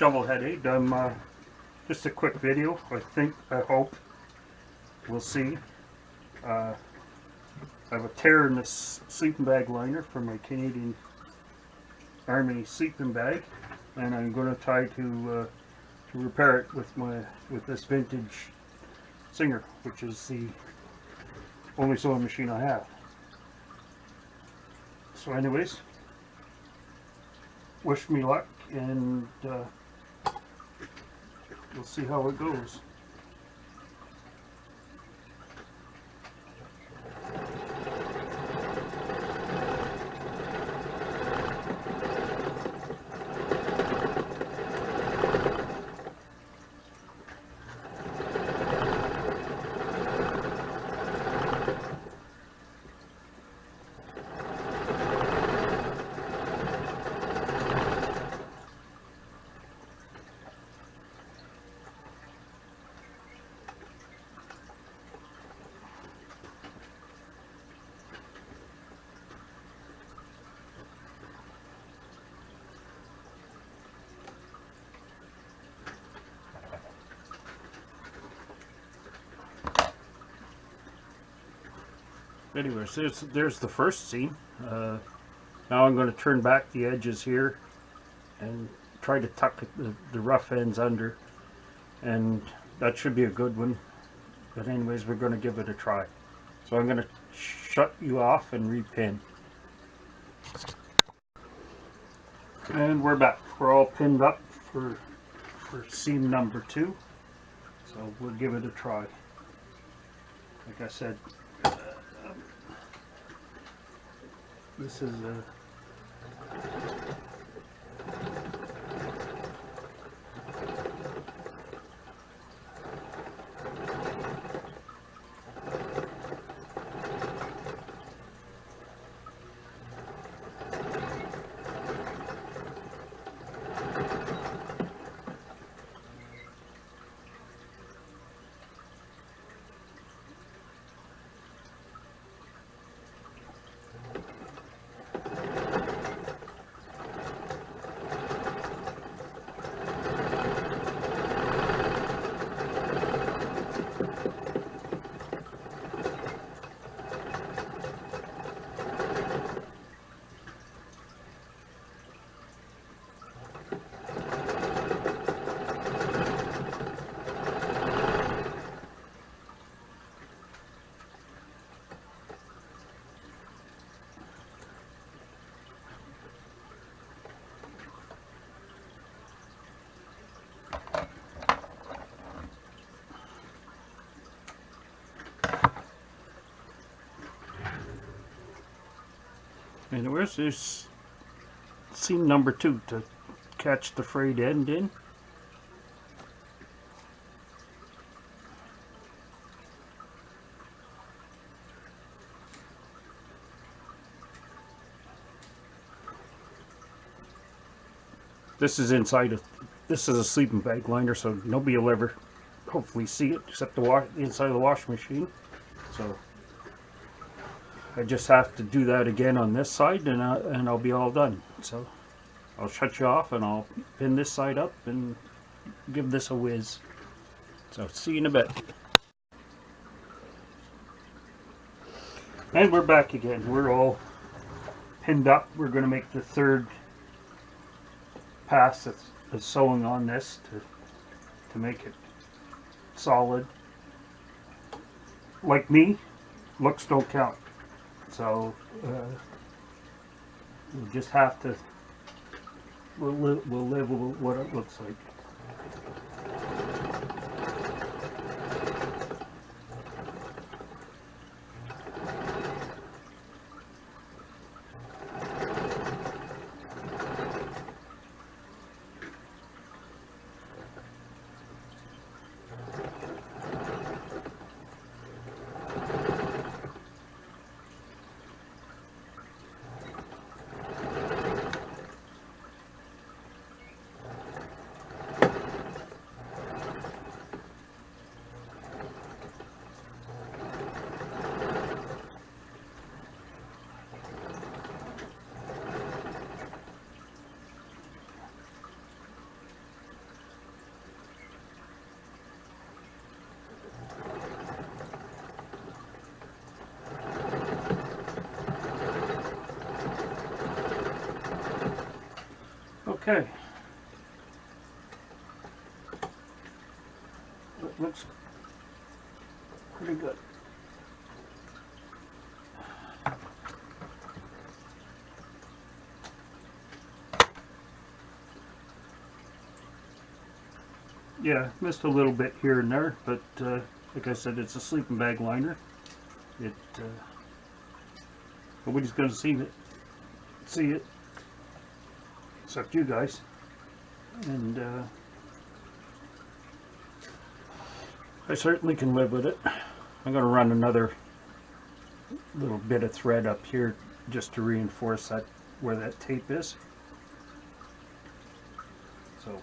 shovel-headed. Just a quick video. I hope. We'll see. I have a tear in this sleeping bag liner for my Canadian Army sleeping bag, and I'm going to try to repair it with this vintage Singer, which is the only sewing machine I have. So anyways, wish me luck, and we'll see how it goes. Anyways, there's the first seam. Now I'm going to turn back the edges here and try to tuck the rough ends under, and that should be a good one. But anyways, we're going to give it a try. So I'm going to shut you off and repin. And we're back. We're all pinned up for seam number 2. So we'll give it a try. Like I said, this is a anyways, there's seam number 2 to catch the frayed end in. This is this is a sleeping bag liner, so nobody will ever hopefully see it except the inside of the washing machine. So I just have to do that again on this side, and I'll be all done. So I'll shut you off, and I'll pin this side up and give this a whiz. So see you in a bit. And we're back again. We're all pinned up. We're going to make the third pass of sewing on this to make it solid. Like me, looks don't count. So we'll just have to, we'll live with what it looks like. Okay. It looks pretty good. Yeah, missed a little bit here and there, but like I said, it's a sleeping bag liner. Nobody's going to see it, except you guys. And I certainly can live with it. I'm going to run another little bit of thread up here just to reinforce that where that tape is. So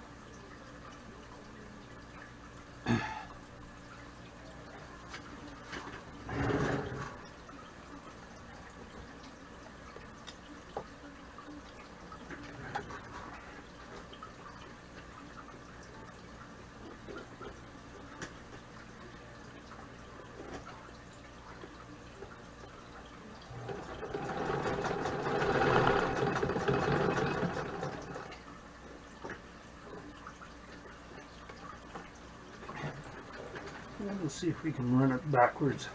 let's see if we can run it backwards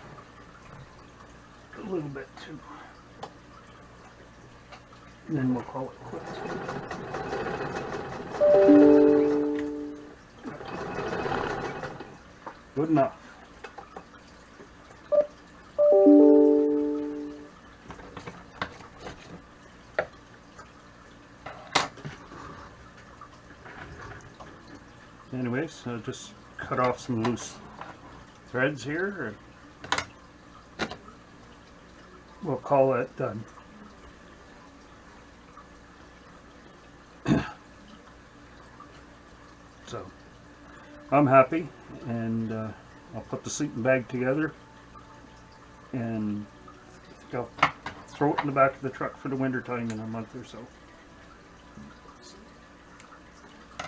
a little bit too. And then we'll call it quits. Good enough. Anyways, so just cut off some loose threads here, and we'll call it done. So I'm happy, and I'll put the sleeping bag together and I'll throw it in the back of the truck for the winter time in a month or so.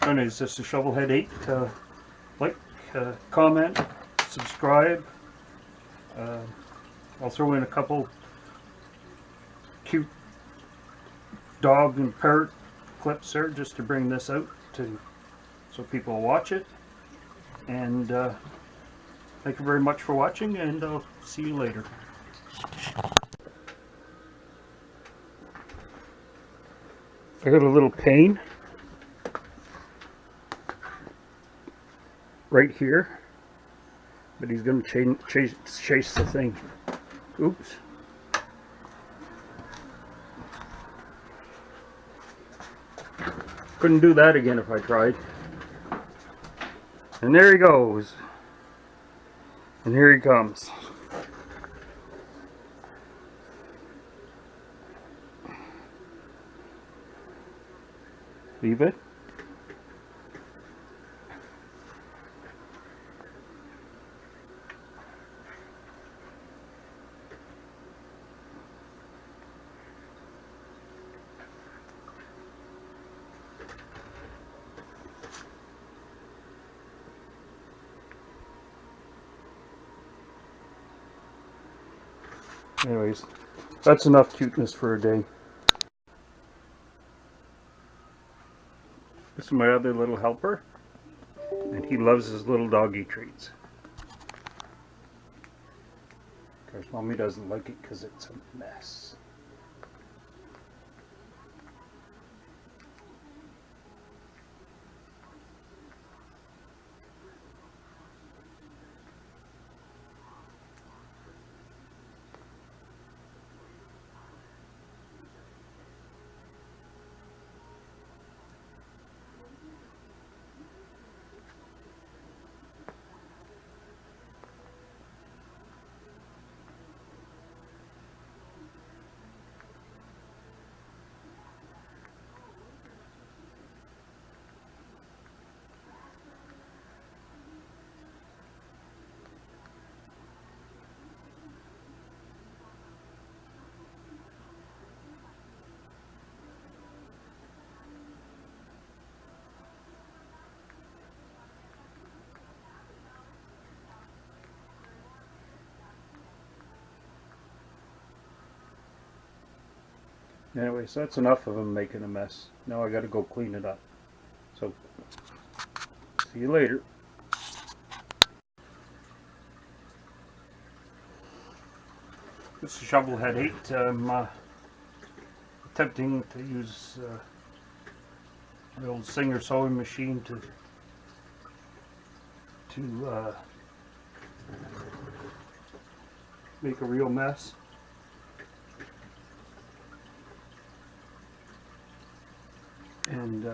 Anyways, this is Shovelhead 8. Like, comment, subscribe. I'll throw in a couple cute dog and parrot clips there just to bring this out so people will watch it. And thank you very much for watching, and I'll see you later. I got a little pain right here, but he's going to chase the thing. Oops. Couldn't do that again if I tried. And there he goes. And here he comes. Leave it. Anyways, that's enough cuteness for a day. This is my other little helper, and he loves his little doggy treats. Of course, Mommy doesn't like it because it's a mess. Anyway, so that's enough of them making a mess. Now I gotta go clean it up. So, see you later. This is Shovelhead 8. I'm attempting to use my old Singer sewing machine to make a real mess. And